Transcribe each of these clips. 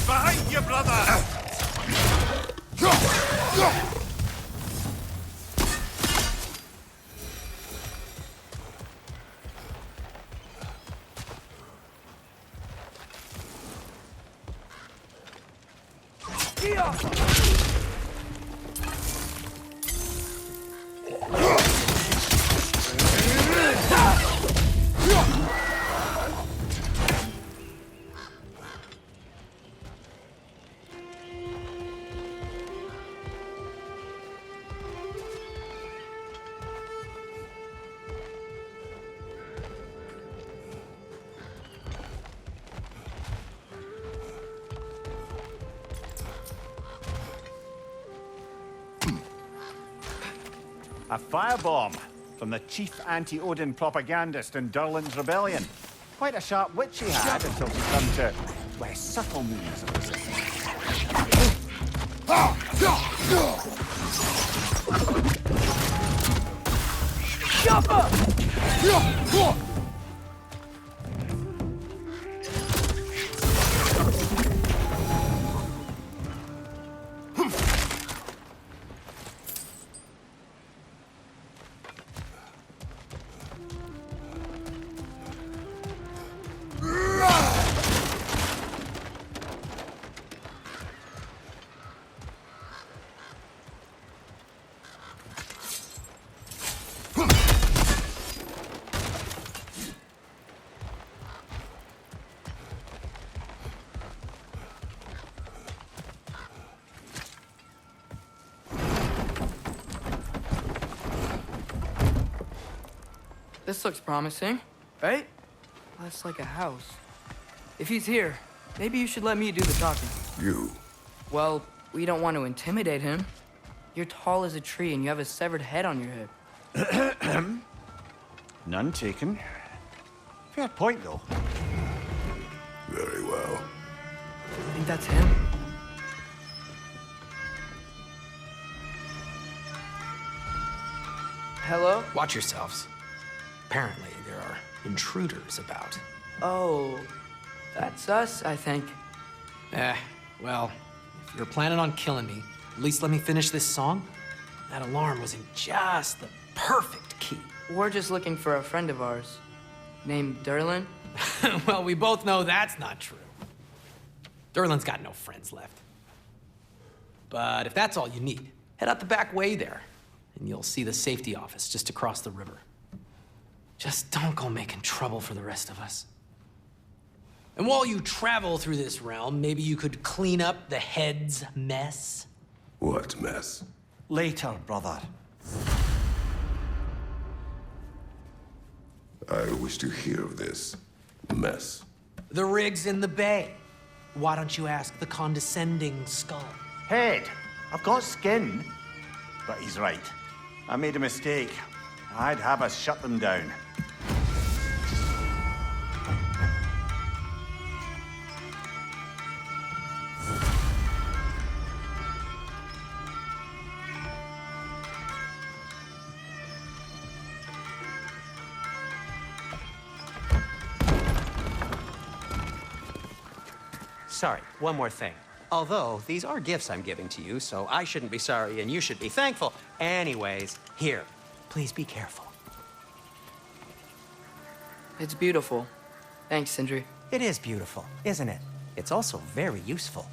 Behind you, brother! A firebomb from the chief anti-Odin propagandist in Durlin's rebellion. Quite a sharp witch he had until she turned to less subtle means of resistance. This looks promising, right? That's like a house. If he's here, maybe you should let me do the talking. You? Well, we don't want to intimidate him. You're tall as a tree and you have a severed head on your head. None taken. Fair point, though. Very well. I think that's him. Hello? Watch yourselves. Apparently, there are intruders about. Oh, that's us, I think. Well, if you're planning on killing me, at least let me finish this song. That alarm was in just the perfect key. We're just looking for a friend of ours named Durlin. Well, we both know that's not true. Durlin's got no friends left. But if that's all you need, head out the back way there, and you'll see the safety office just across the river. Just don't go making trouble for the rest of us. And while you travel through this realm, maybe you could clean up the head's mess? What mess? Later, brother. I wish to hear of this mess. The rig's in the bay. Why don't you ask the condescending skull? Head, I've got skin. But he's right. I made a mistake. I'd have us shut them down. Sorry, one more thing. Although, these are gifts I'm giving to you, so I shouldn't be sorry and you should be thankful. Anyways, here, please be careful. It's beautiful. Thanks, Sindri. It is beautiful, isn't it? It's also very useful.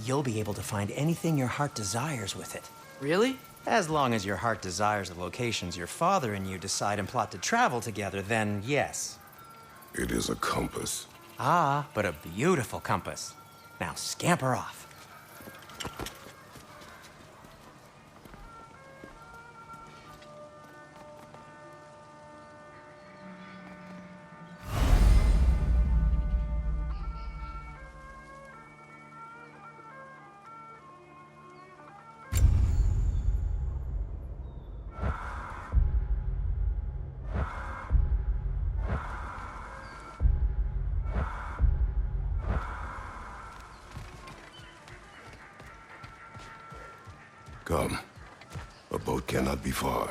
You'll be able to find anything your heart desires with it. Really? As long as your heart desires the locations your father and you decide and plot to travel together, then yes. It is a compass. Ah, but a beautiful compass. Now scamper off. Come. A boat cannot be far.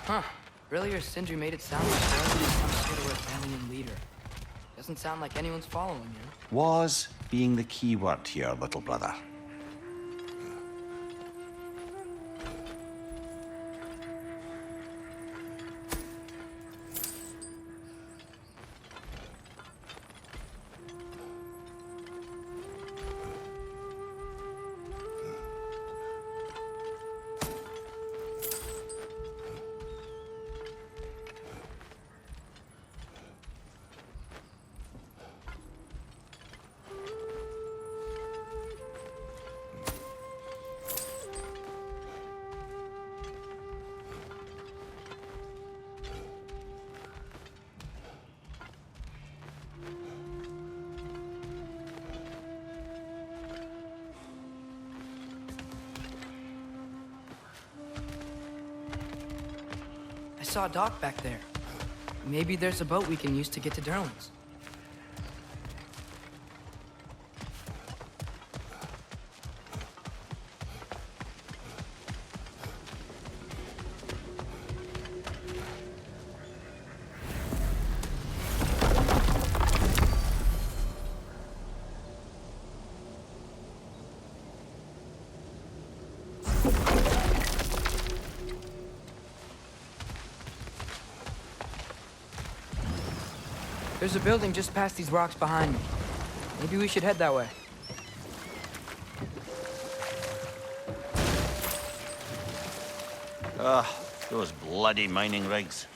Huh. Earlier, Sindri made it sound like Darlin is some sort of rebellion leader. Doesn't sound like anyone's following you. Was being the key word here, little brother. I saw a dock back there. Maybe there's a boat we can use to get to Darlin's. There's a building just past these rocks behind me. Maybe we should head that way. Those bloody mining rigs.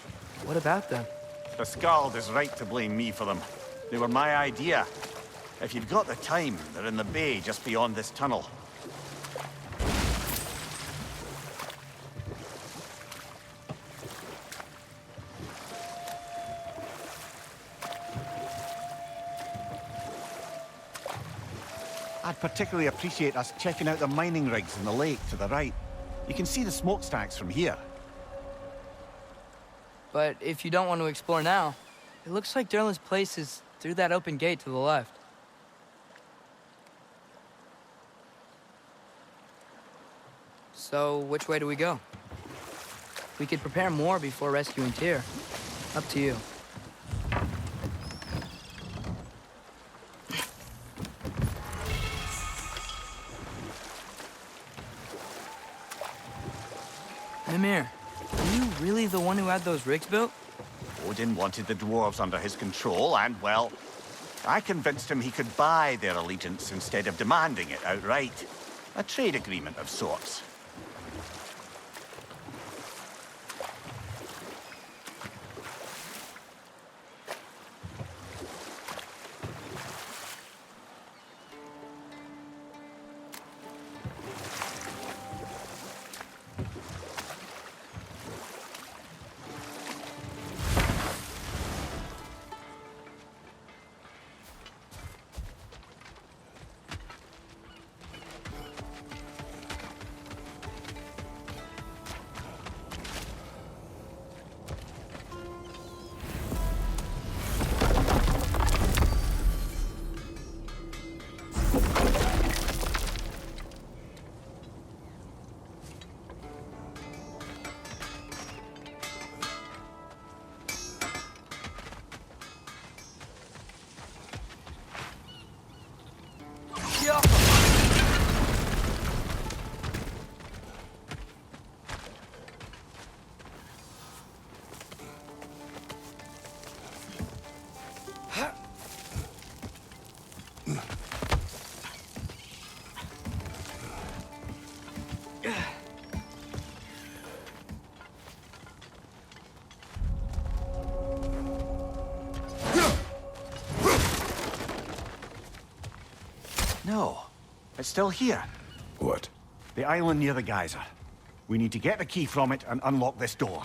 What about them? The Skald is right to blame me for them. They were my idea. If you've got the time, they're in the bay just beyond this tunnel. I'd particularly appreciate us checking out the mining rigs in the lake to the right. You can see the smokestacks from here. But if you don't want to explore now, it looks like Darlin's place is through that open gate to the left. So, which way do we go? We could prepare more before rescuing Tyr. Up to you. Mimir, are you really the one who had those rigs built? Odin wanted the dwarves under his control, and, well, I convinced him he could buy their allegiance instead of demanding it outright. A trade agreement of sorts. No, it's still here. What? The island near the geyser. We need to get the key from it and unlock this door.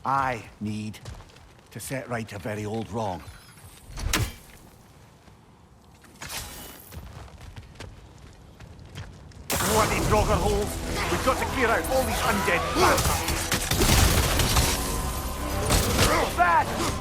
I need to set right a very old wrong. Bloody Draugr holes! We've got to clear out all these undead bastards! Fast!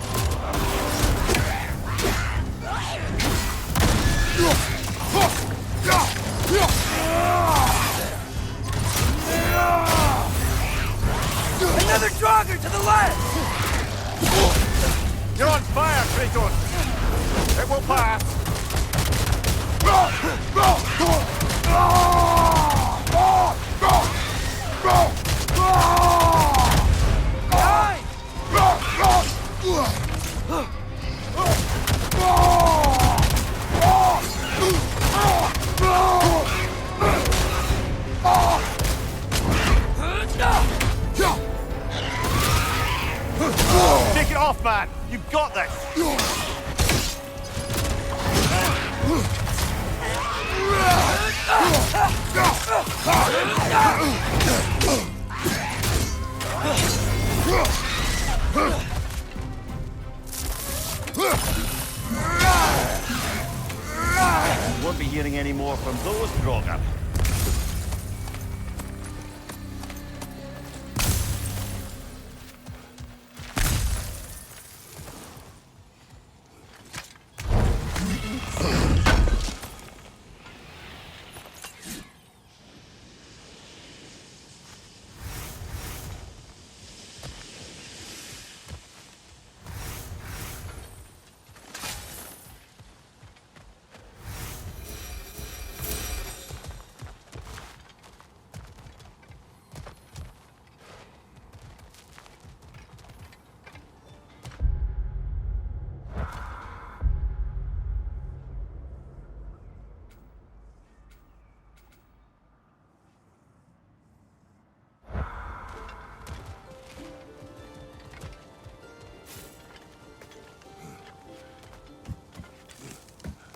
Take it off, man! You've got this! Won't be hearing any more from those Draugr.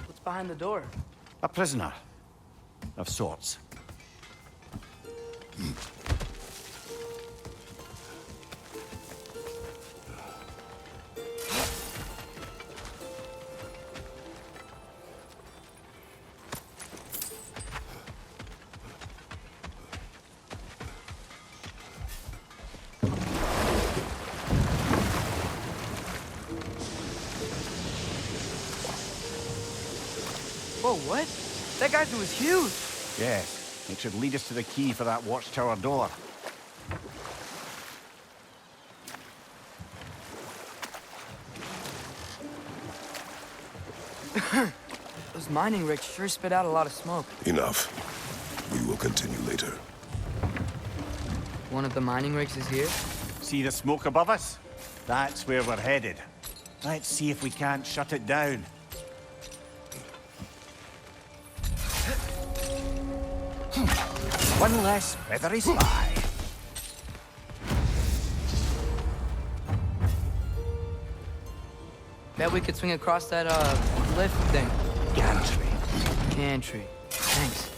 What's behind the door? A prisoner. Of sorts. Whoa, what? That guy's was huge. Yes, it should lead us to the key for that watchtower door. Those mining rigs sure spit out a lot of smoke. Enough. We will continue later. One of the mining rigs is here? See the smoke above us? That's where we're headed. Let's see if we can't shut it down. One less feathery spy. Bet we could swing across that, lift thing. Gantry. Gantry. Thanks.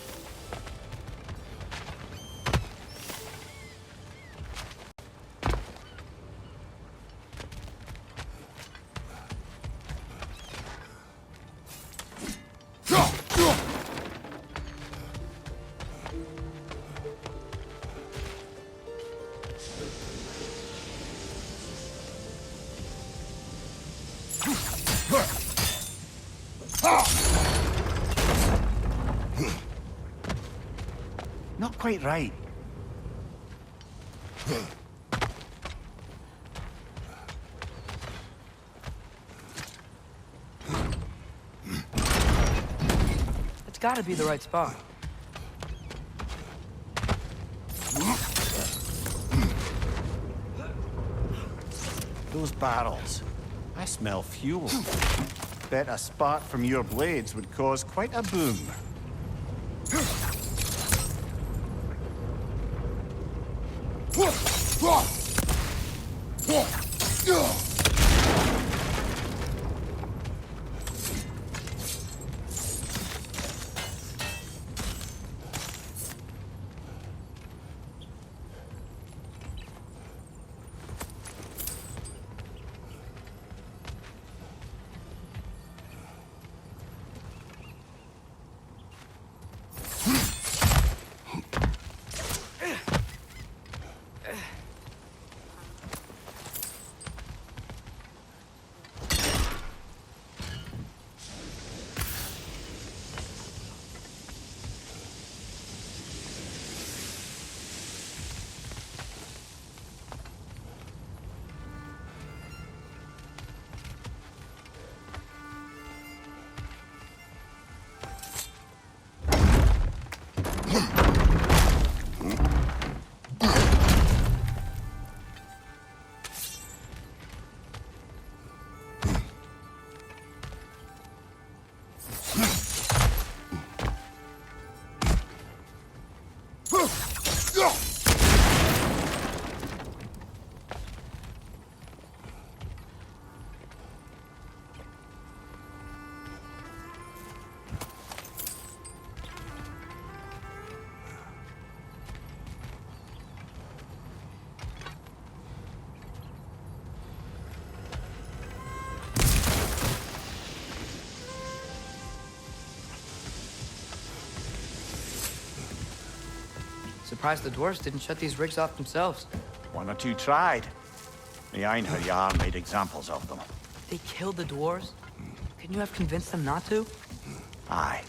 Not quite right. It's gotta be the right spot. Those barrels. I smell fuel. Bet a spark from your blades would cause quite a boom. Surprised the dwarves didn't shut these rigs off themselves. One or two tried. The Einherjar made examples of them. They killed the dwarves? Couldn't you have convinced them not to? Aye.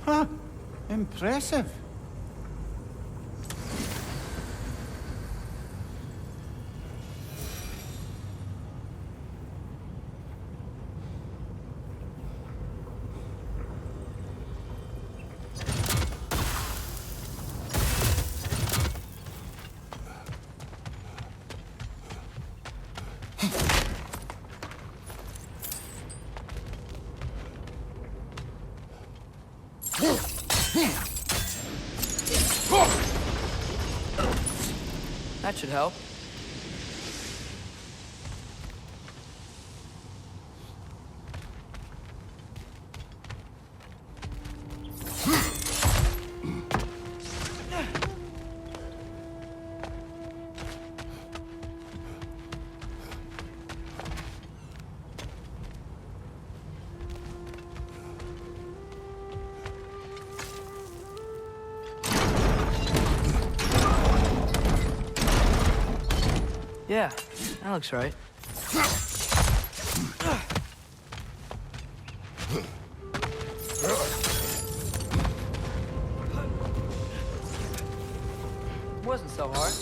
Huh. Impressive. That should help. Yeah, that looks right. Wasn't so hard.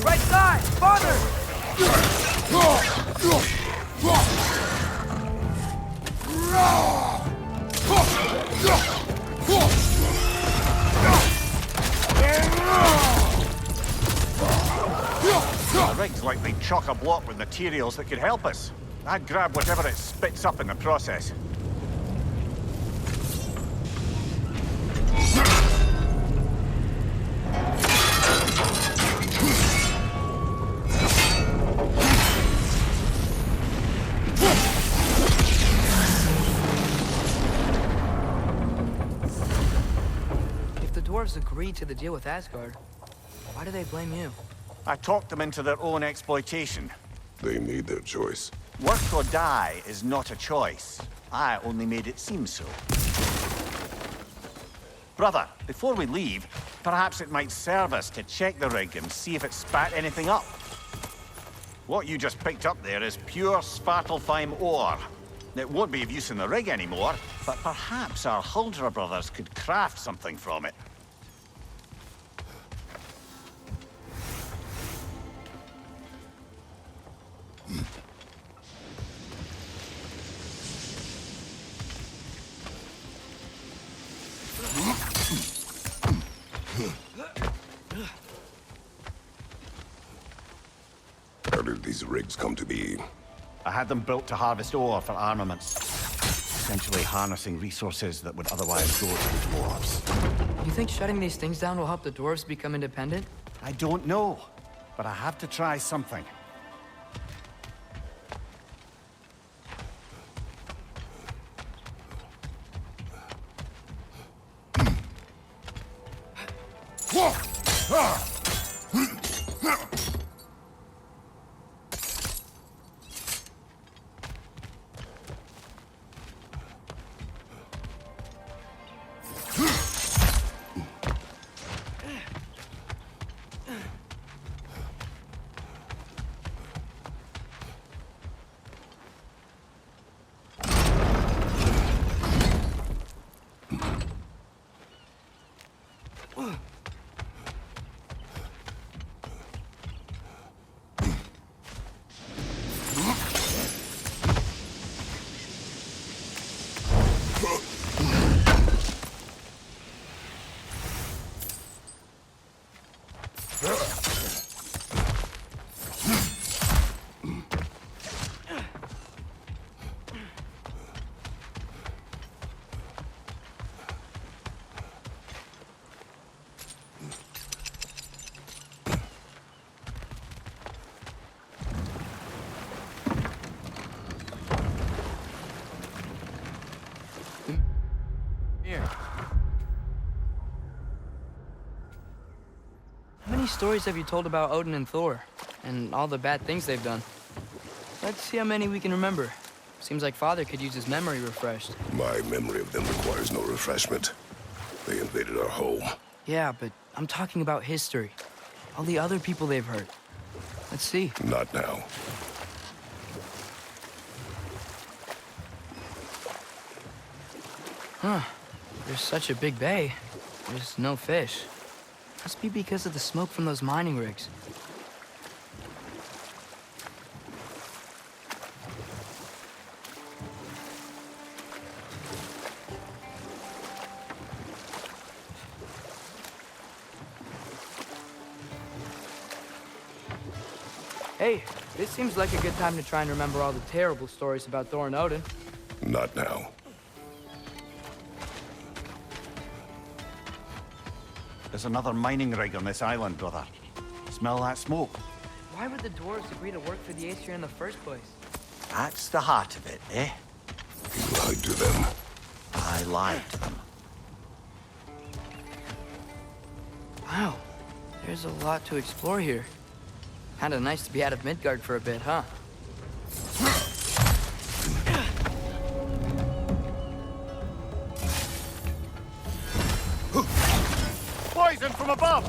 Right side! Farther! The rig's like they chock-a-block with materials that could help us. I'd grab whatever it spits up in the process. If the dwarves agreed to the deal with Asgard, why do they blame you? I talked them into their own exploitation. They made their choice. Work or die is not a choice. I only made it seem so. Brother, before we leave, perhaps it might serve us to check the rig and see if it spat anything up. What you just picked up there is pure Svartalfheim ore. It won't be of use in the rig anymore, but perhaps our Huldra brothers could craft something from it. How did these rigs come to be? I had them built to harvest ore for armaments. Essentially harnessing resources that would otherwise go to the dwarves. You think shutting these things down will help the dwarves become independent? I don't know, but I have to try something. Here. How many stories have you told about Odin and Thor? And all the bad things they've done? Let's see how many we can remember. Seems like Father could use his memory refreshed. My memory of them requires no refreshment. They invaded our home. Yeah, but I'm talking about history. All the other people they've hurt. Let's see. Not now. Huh. There's such a big bay. There's no fish. Must be because of the smoke from those mining rigs. Hey, this seems like a good time to try and remember all the terrible stories about Thor and Odin. Not now. There's another mining rig on this island, brother. Smell that smoke? Why would the dwarves agree to work for the Aesir in the first place? That's the heart of it, eh? You lied to them. I lied to them. Wow, there's a lot to explore here. Kinda nice to be out of Midgard for a bit, huh? Poison from above!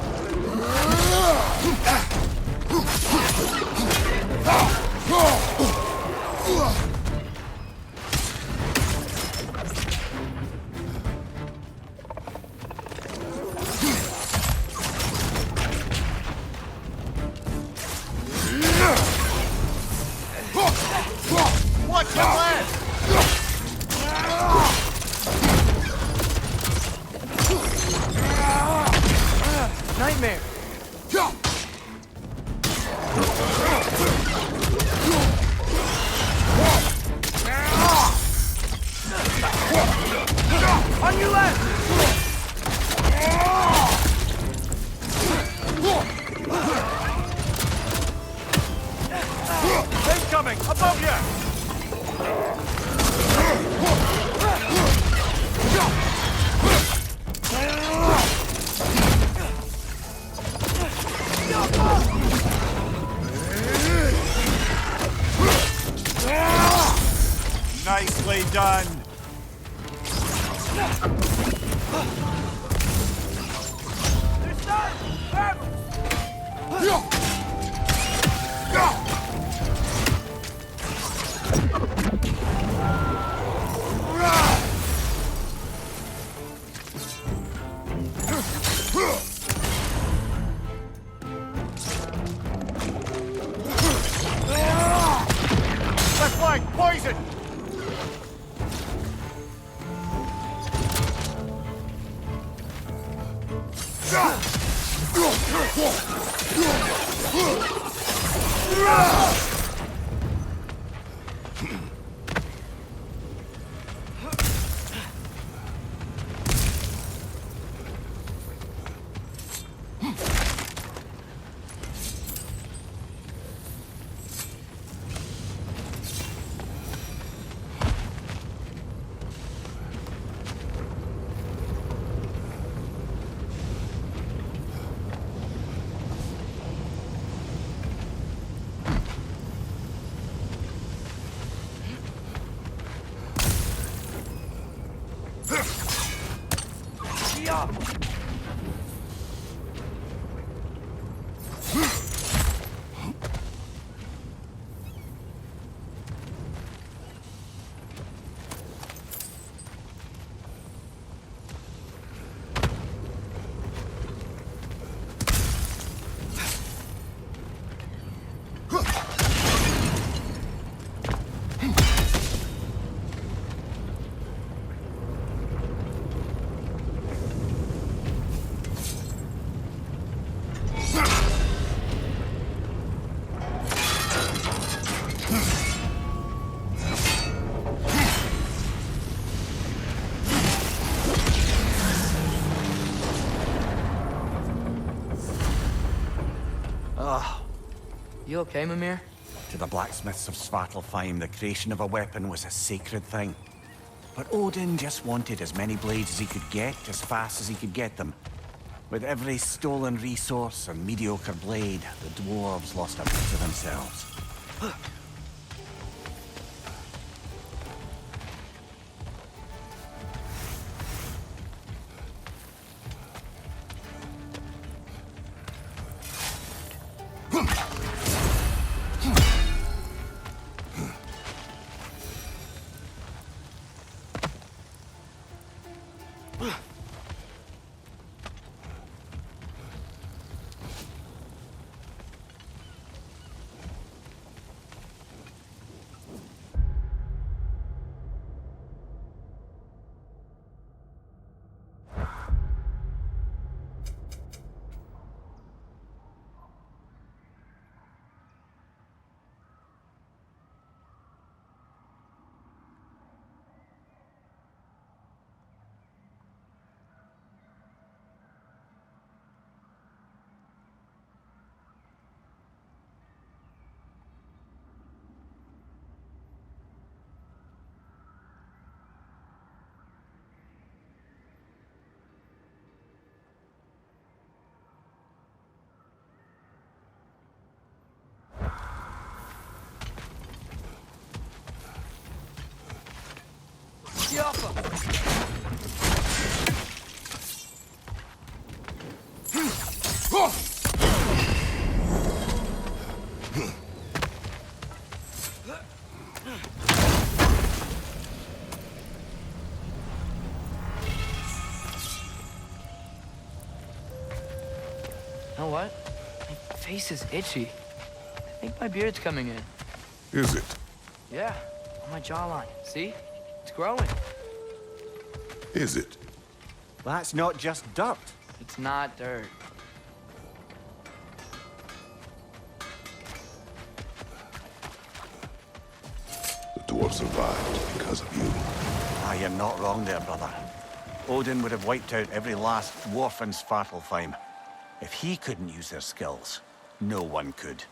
Watch your left! Nightmare! On your left! Incoming! Above you! Nicely done! They're stunned! horizon! You okay, Mimir? To the blacksmiths of Svartalfheim, the creation of a weapon was a sacred thing. But Odin just wanted as many blades as he could get, as fast as he could get them. With every stolen resource and mediocre blade, the dwarves lost a bit of themselves. You know what? My face is itchy. I think my beard's coming in. Is it? Yeah, on my jawline. See? It's growing. Is it? That's not just dirt. It's not dirt. The dwarf survived because of you. Ah, you're not wrong there, brother. Odin would have wiped out every last dwarf in Svartalfheim. If he couldn't use their skills, no one could.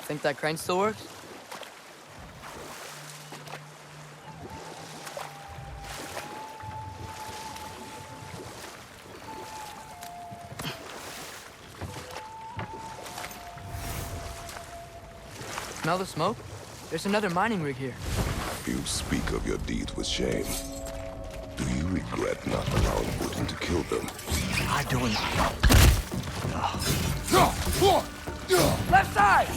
Think that crane still works? Smell the smoke? There's another mining rig here. You speak of your deeds with shame. Do you regret not allowing Odin to kill them? I don't. Left side!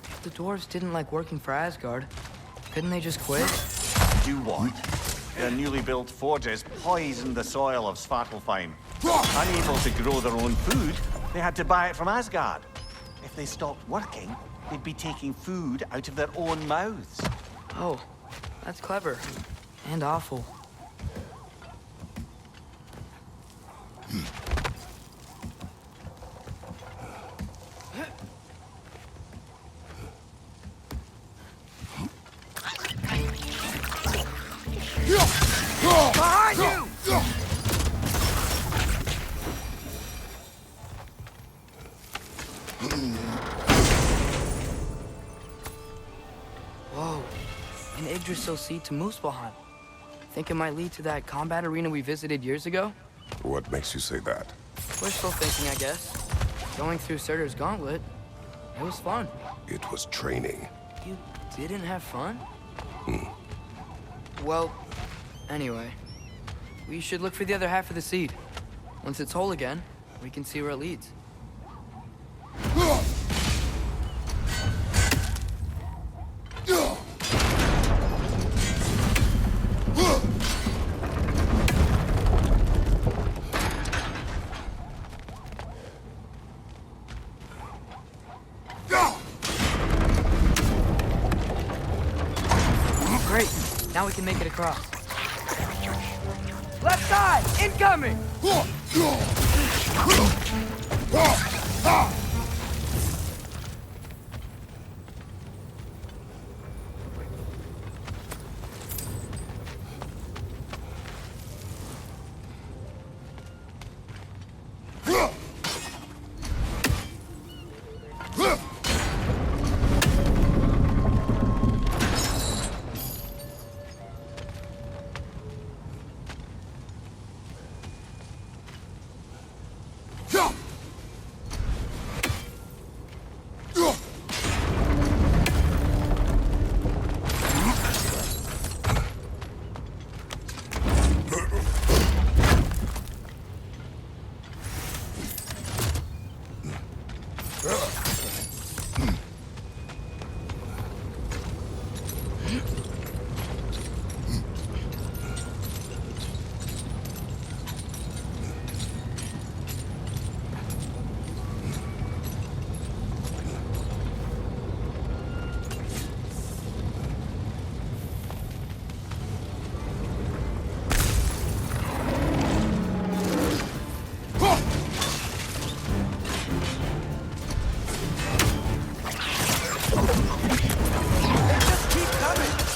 If the dwarves didn't like working for Asgard, couldn't they just quit? Do what? Their newly built forges poisoned the soil of Svartalfheim. Unable to grow their own food, they had to buy it from Asgard. If they stopped working, they'd be taking food out of their own mouths. Oh, that's clever. And awful. Behind you! Whoa, an Yggdrasil seed to Muspelheim. Think it might lead to that combat arena we visited years ago? What makes you say that? Wishful thinking, I guess. Going through Surtur's gauntlet, it was fun. It was training. You didn't have fun? Well, anyway, we should look for the other half of the seed. Once it's whole again, we can see where it leads. Great, now we can make it across. Left side, incoming!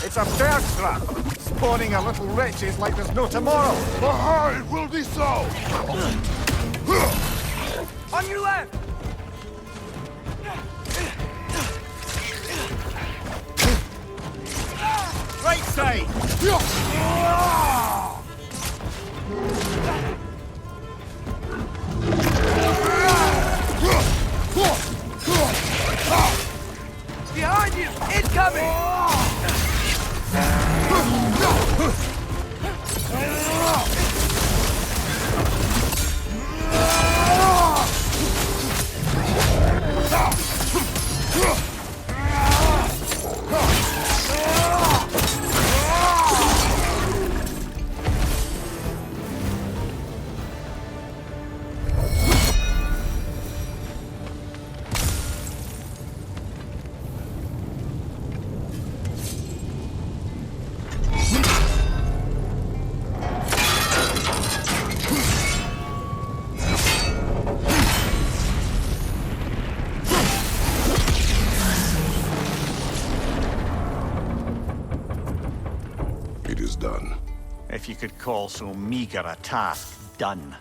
It's a bear trap, spawning a little wretches like there's no tomorrow. Aha, it will be so! On your left! Right side! Behind you! Incoming! It is done. If you could call so meager a task done.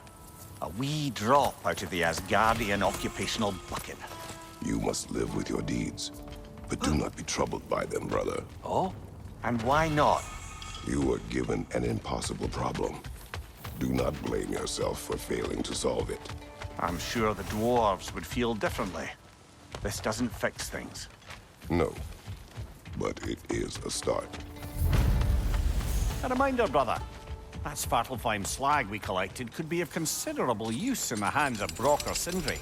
A wee drop out of the Asgardian occupational bucket. You must live with your deeds, but do not be troubled by them, brother. Oh? And why not? You were given an impossible problem. Do not blame yourself for failing to solve it. I'm sure the dwarves would feel differently. This doesn't fix things. No, but it is a start. A reminder, brother. That Svartalfheim slag we collected could be of considerable use in the hands of Brock or Sindri.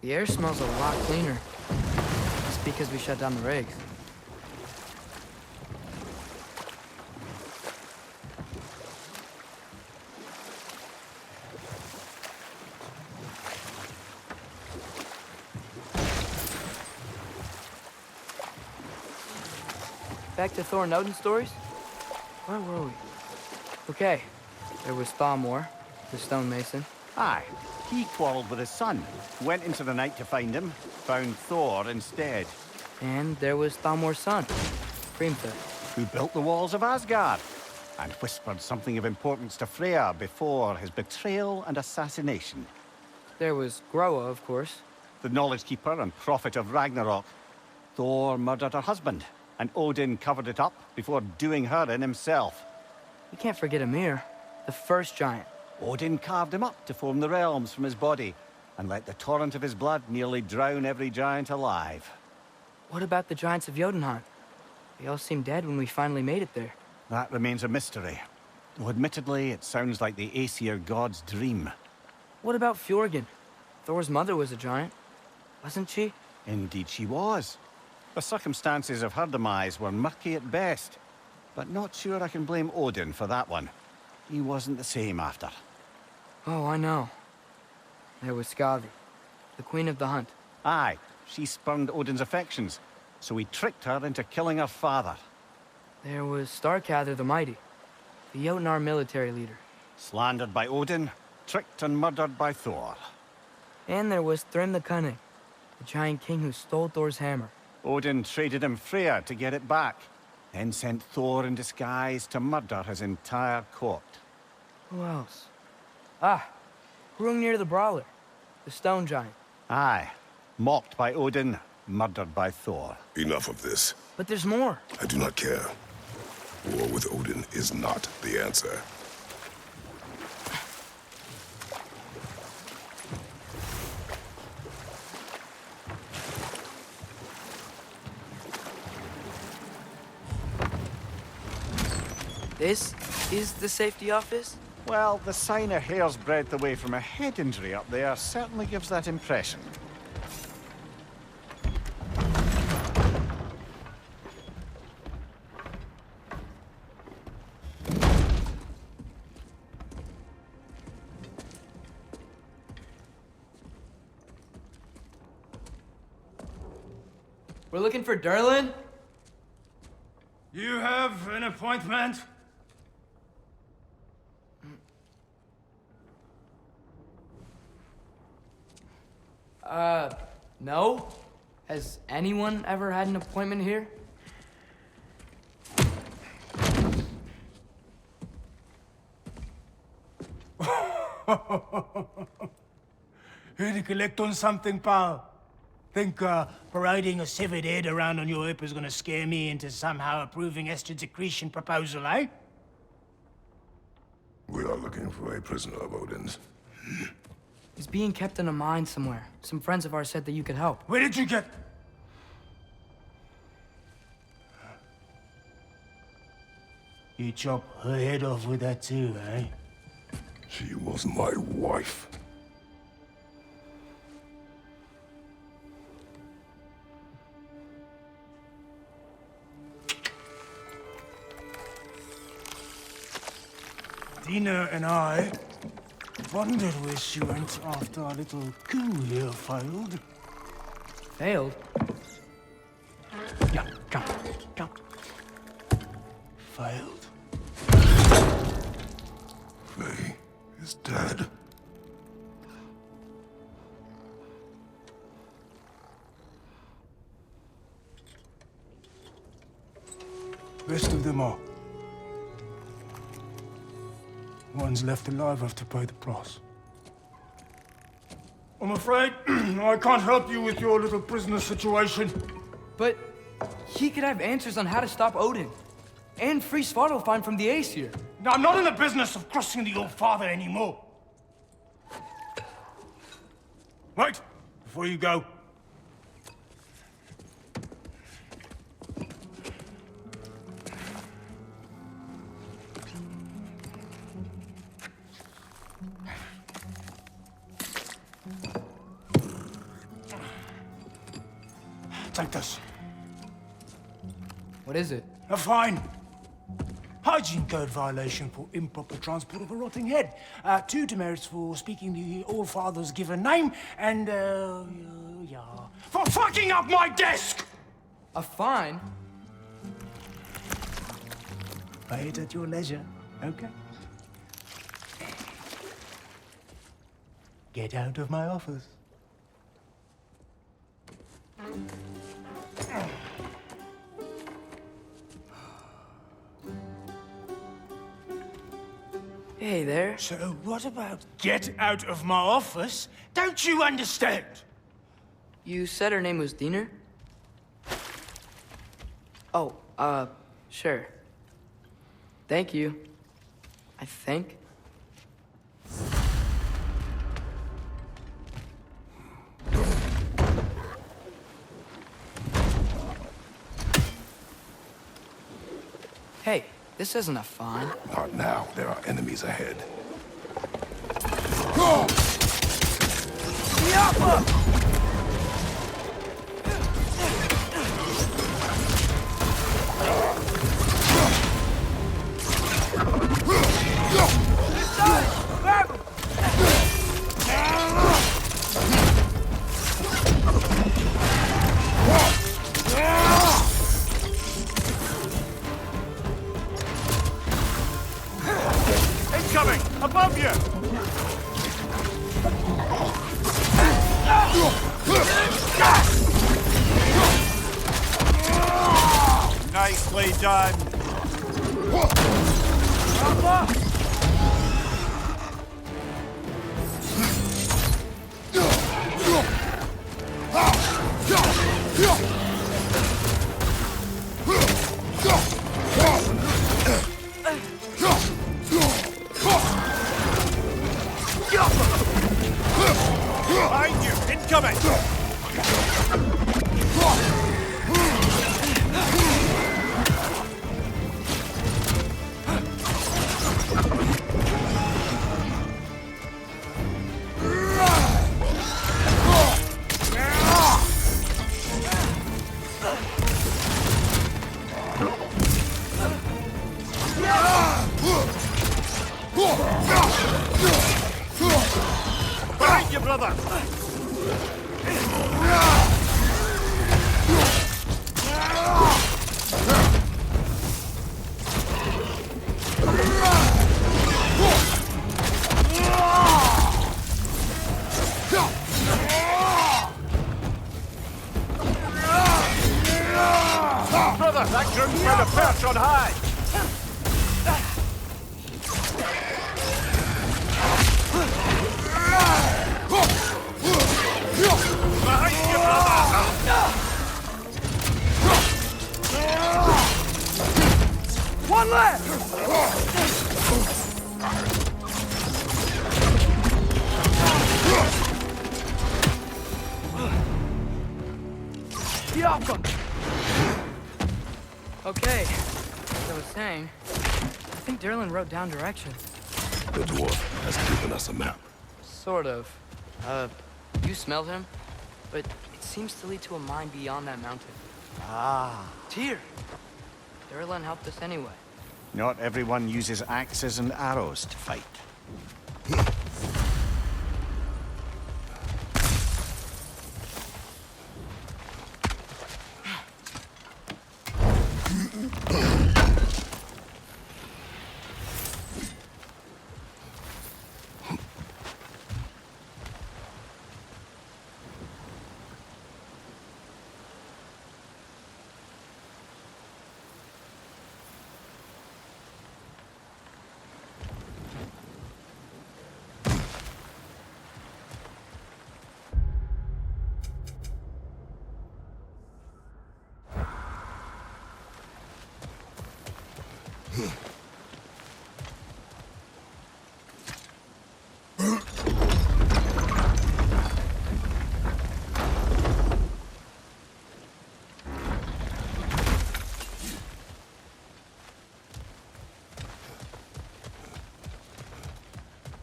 The air smells a lot cleaner. It's because we shut down the rigs. Back to Thor and Odin stories? Where were we? Okay, there was Thalmor, the stonemason. Aye, he quarreled with his son, went into the night to find him, found Thor instead, And there was Thalmor's son, Hrimthur. who built the walls of Asgard, and whispered something of importance to Freya before his betrayal and assassination. There was Groa, of course. The knowledge keeper and prophet of Ragnarok. Thor murdered her husband, and Odin covered it up before doing her in himself. We can't forget Ymir, the first giant. Odin carved him up to form the realms from his body, and let the torrent of his blood nearly drown every giant alive. What about the giants of Jotunheim? They all seemed dead when we finally made it there. That remains a mystery. Though admittedly, it sounds like the Aesir god's dream. What about Fjorgyn? Thor's mother was a giant, wasn't she? Indeed she was. The circumstances of her demise were murky at best, but not sure I can blame Odin for that one. He wasn't the same after. Oh, I know. There was Skavi, the queen of the hunt. Aye, she spurned Odin's affections, so he tricked her into killing her father. There was Starkather the Mighty, the Jotnar military leader. Slandered by Odin, tricked and murdered by Thor. And there was Thrym the Cunning, the giant king who stole Thor's hammer. Odin traded him Freya to get it back, then sent Thor in disguise to murder his entire court. Who else? Ah, Hrungnir the Brawler, the stone giant. Aye, mocked by Odin, murdered by Thor. Enough of this. But there's more. I do not care. War with Odin is not the answer. This is the safety office? Well, the sign a hair's breadth away from a head injury up there certainly gives that impression. We're looking for Durlin? You have an appointment? No. Has anyone ever had an appointment here? Here to collect on something, pal. Think parading a severed head around on your hip is gonna scare me into somehow approving Esther's accretion proposal, eh? We are looking for a prisoner of Odin's. He's being kept in a mine somewhere. Some friends of ours said that you could help. Where did you get... You chop her head off with that too, eh? She was my wife. Dina and I wondered where she went after our little coup here failed. Failed? Yeah, come, come. Failed. Faye is dead. Rest of them are. Ones left alive have to pay the price. I'm afraid I can't help you with your little prisoner situation. But he could have answers on how to stop Odin. And free Svartalfheim from the Aesir. Now, I'm not in the business of crossing the old father anymore. Wait, before you go. Take this. What is it? A fine. Hygiene code violation for improper transport of a rotting head. 2 demerits for speaking the All-Father's given name, and, yeah... For fucking up my desk! A fine? Pay it at your leisure, okay? Get out of my office. Hey there. So what about get out of my office? Don't you understand? You said her name was Diener? Oh, sure. Thank you. I think. Hey, this isn't a fine. Not now. There are enemies ahead. Incoming! Above you! Nicely done! Behind you! Incoming! Behind you, brother! Brother, that group's trying to perch on high! Behind you, brother! Turn left! Yakum! Okay, as I was saying, I think Derlin wrote down directions. The dwarf has given us a map. Sort of. You smelled him? But it seems to lead to a mine beyond that mountain. Ah. Tyr! Derlin helped us anyway. Not everyone uses axes and arrows to fight.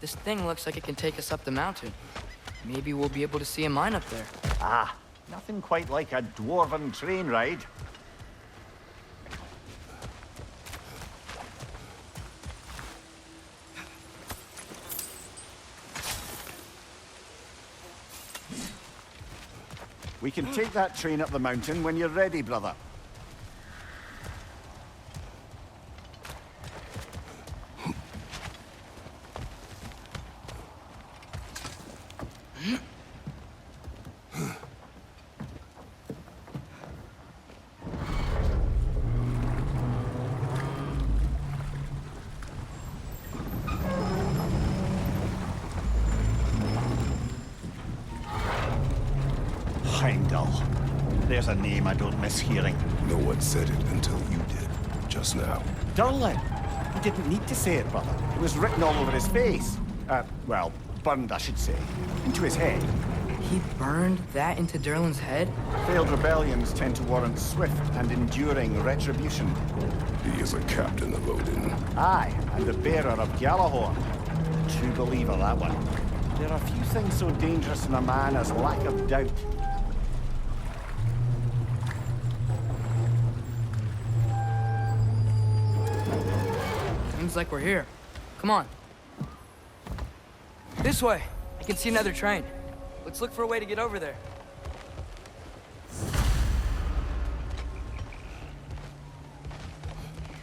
This thing looks like it can take us up the mountain. Maybe we'll be able to see a mine up there. Ah, nothing quite like a dwarven train ride. We can take that train up the mountain when you're ready, brother. Heimdall. There's a name I don't miss hearing. No one said it until you did, just now. Durlin. He didn't need to say it, brother. It was written all over his face. Well, burned, I should say. Into his head. He burned that into Derlin's head? Failed rebellions tend to warrant swift and enduring retribution. He is a captain of Odin. Aye, and the bearer of Gjallarhorn. True believer, that one. There are few things so dangerous in a man as lack of doubt. Seems like we're here. Come on. This way. I can see another train. Let's look for a way to get over there.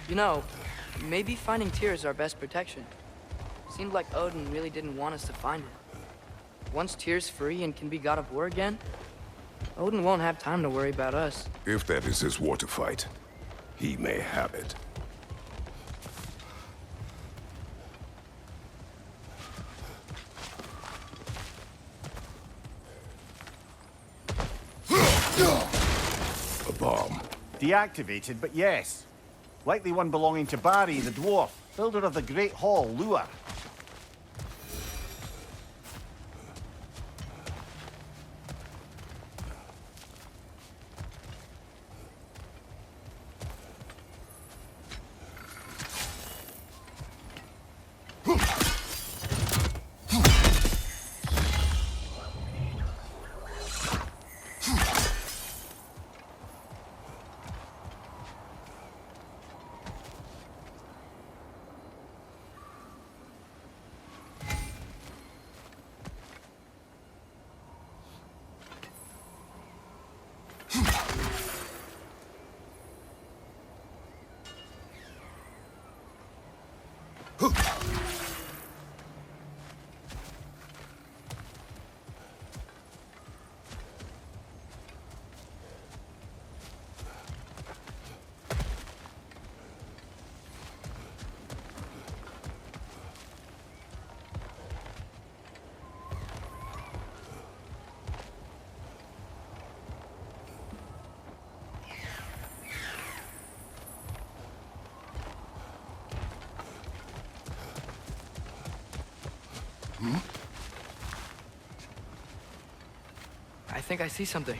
You know, maybe finding Tyr is our best protection. Seemed like Odin really didn't want us to find it. Once Tyr's free and can be god of war again, Odin won't have time to worry about us. If that is his war to fight, he may have it. A bomb. Deactivated, but yes. Likely one belonging to Barry, the dwarf, builder of the Great Hall, Lure. think I see something.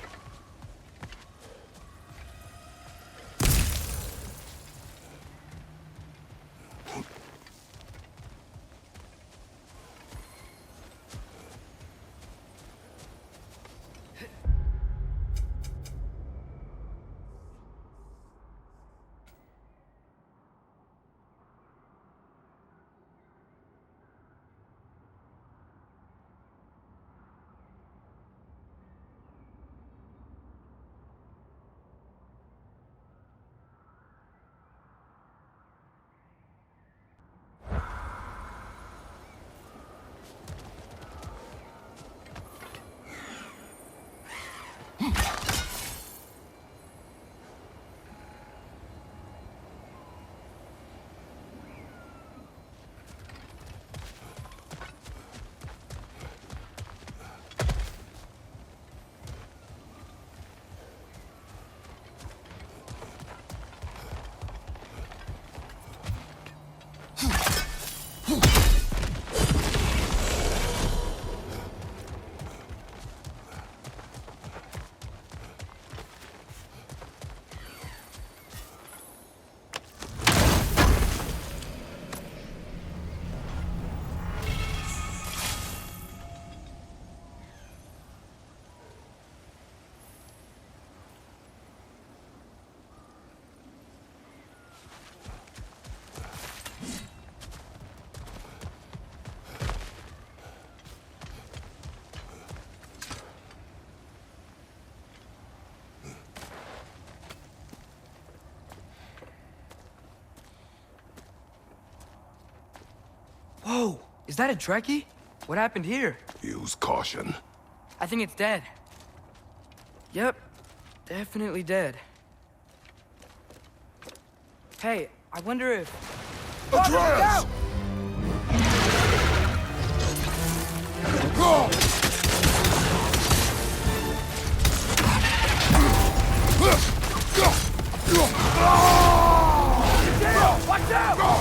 Whoa! Is that a Trekkie? What happened here? Use caution. I think it's dead. Yep. Definitely dead. Hey, I wonder if... Atreus! Go! Watch out!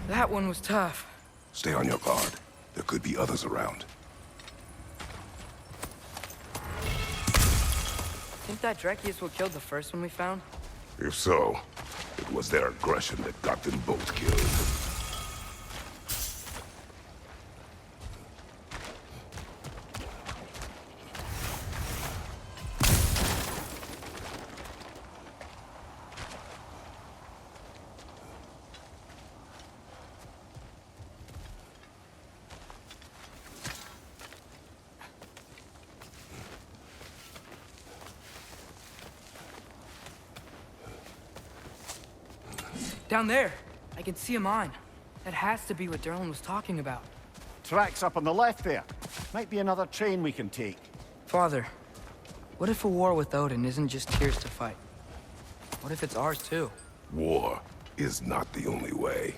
That one was tough. Stay on your guard. There could be others around. Think that Trekkie is what killed the first one we found? If so, it was their aggression that got them both killed. Down there. I can see a mine. That has to be what Derlin was talking about. Tracks up on the left there. Might be another train we can take. Father, what if a war with Odin isn't just Tyr's to fight? What if it's ours too? War is not the only way.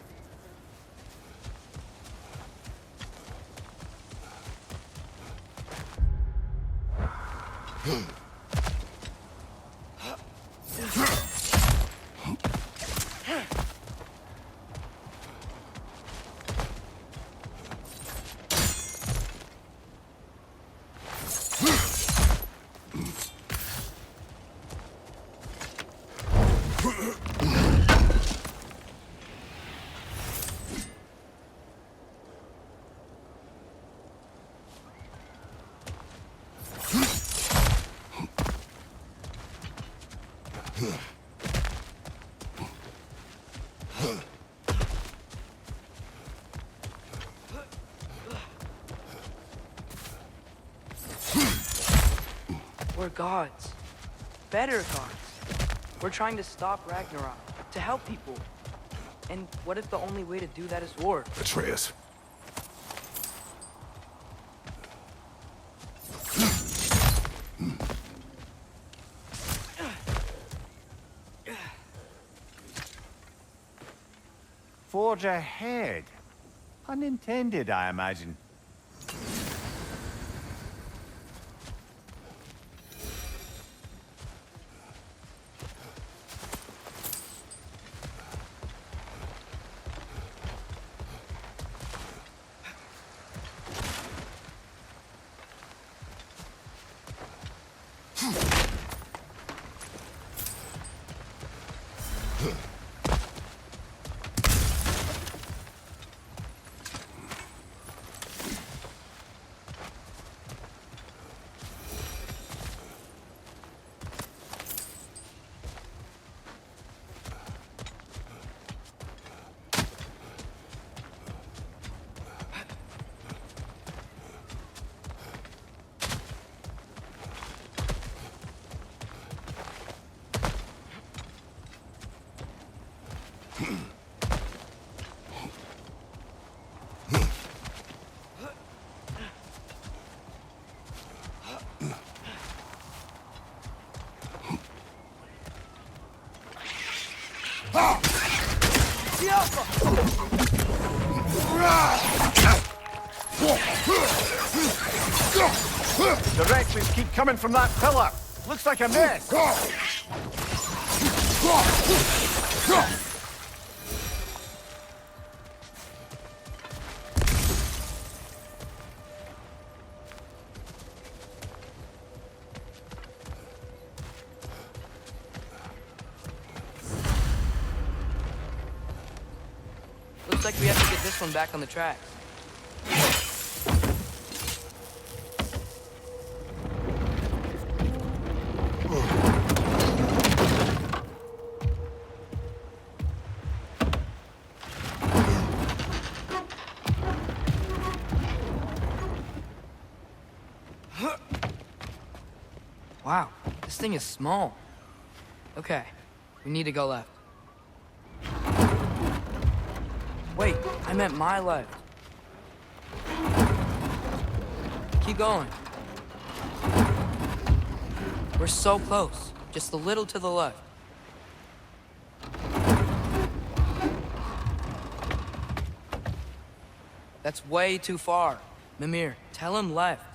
We're gods. Better gods. We're trying to stop Ragnarok, to help people. And what if the only way to do that is war? Atreus. Forge ahead. Unintended, I imagine. The wretches keep coming from that pillar. Looks like a mess. Looks like we have to get this one back on the tracks. Wow, this thing is small. Okay, we need to go left. Wait, I meant my left. Keep going. We're so close, just a little to the left. That's way too far. Mimir, tell him left.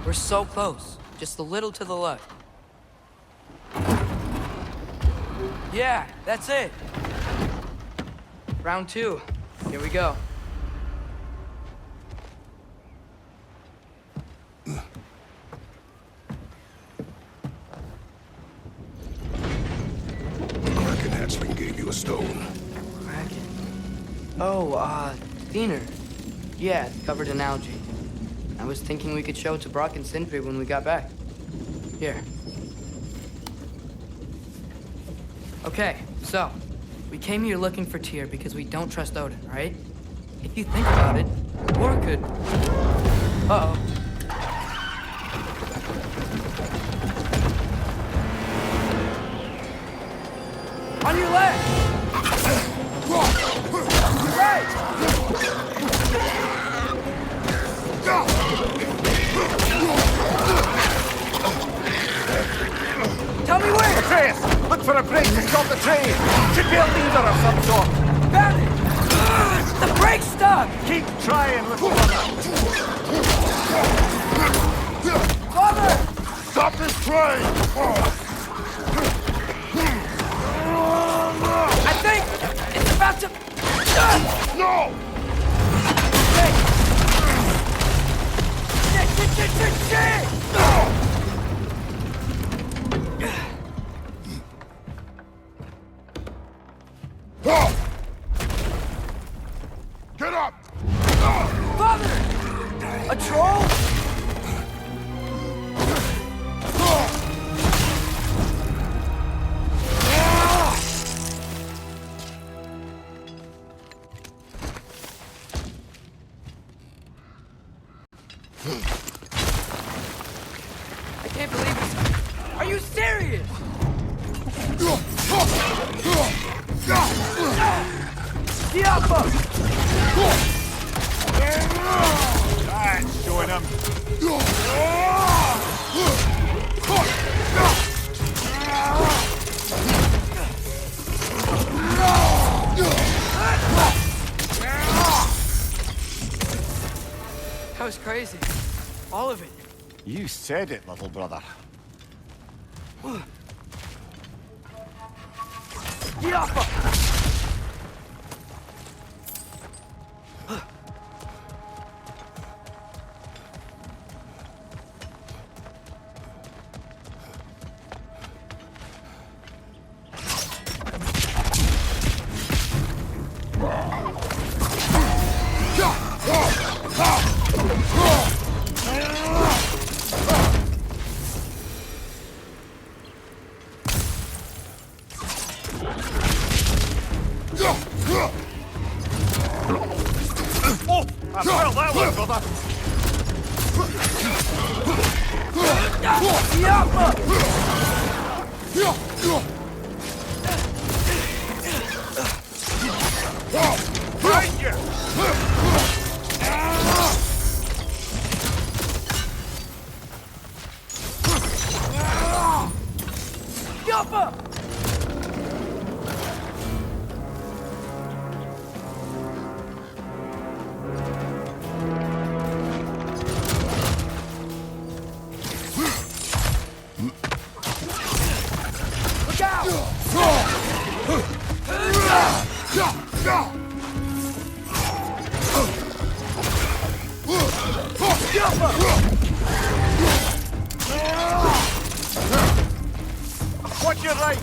We're so close, just a little to the left. Yeah, that's it. Round 2. Here we go. Kraken hatchling gave you a stone. Kraken. Oh, Thinner. Yeah, covered in algae. I was thinking we could show it to Brock and Sindri when we got back. Here. Okay, so, we came here looking for Tyr because we don't trust Odin, right? If you think about it, war could... Uh-oh. On your left! Right! Tell me where! Atreus, look for a break to stop the train. Should be a lever of some sort. Found it! The brake's stuck! Keep trying, little brother. Father! Stop this train! I think it's about to... No! Hey! Shit! Get up! Father! A troll? I can't believe this. Are you serious? Diablo! That's showing him. That was crazy. All of it. You said it, little brother. Diablo! Oh, I felt that one, brother. Right you. Diablo! Look out! Watch your right.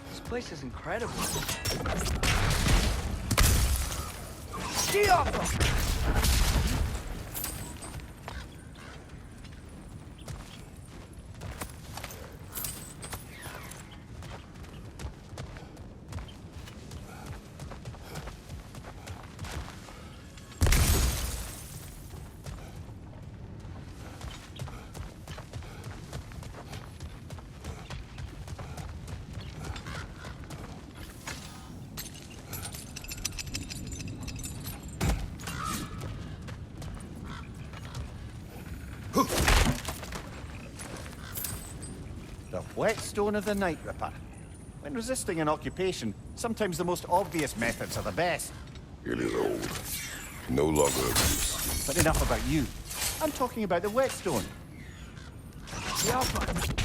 This place is incredible. Diablo! The whetstone of the Night Ripper. When resisting an occupation, sometimes the most obvious methods are the best. It is old. No longer of use. But enough about you. I'm talking about the whetstone. Diablo!